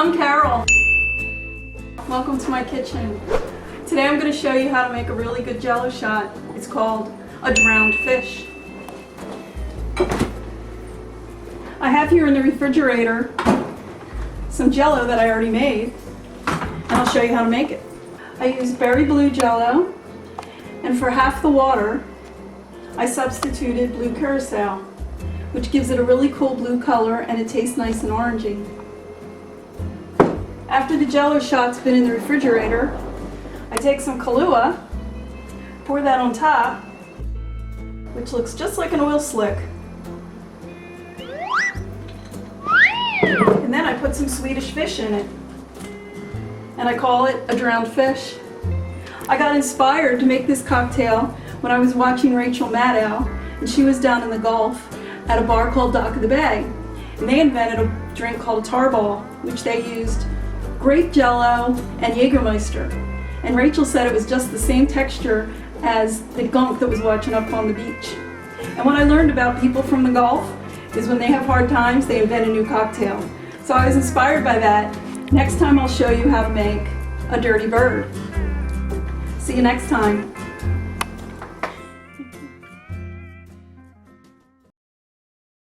I'm Carol. Welcome to my kitchen. Today I'm going to show you how to make a really good jello shot. It's called a drowned fish. I have here in the refrigerator some jello that I already made, and I'll show you how to make it. I use berry blue jello, and for half the water I substituted blue curacao, which gives it a really cool blue color and it tastes nice and orangey. After the jello shot's been in the refrigerator, I take some Kahlua, pour that on top, which looks just like an oil slick. And then I put some Swedish fish in it, and I call it a drowned fish. I got inspired to make this cocktail when I was watching Rachel Maddow, and she was down in the Gulf at a bar called Dock of the Bay. And they invented a drink called a tarball, which they used grape jello and Jägermeister. And Rachel said it was just the same texture as the gunk that was watching up on the beach. And what I learned about people from the Gulf is when they have hard times, they invent a new cocktail. So I was inspired by that. Next time I'll show you how to make a dirty bird. See you next time.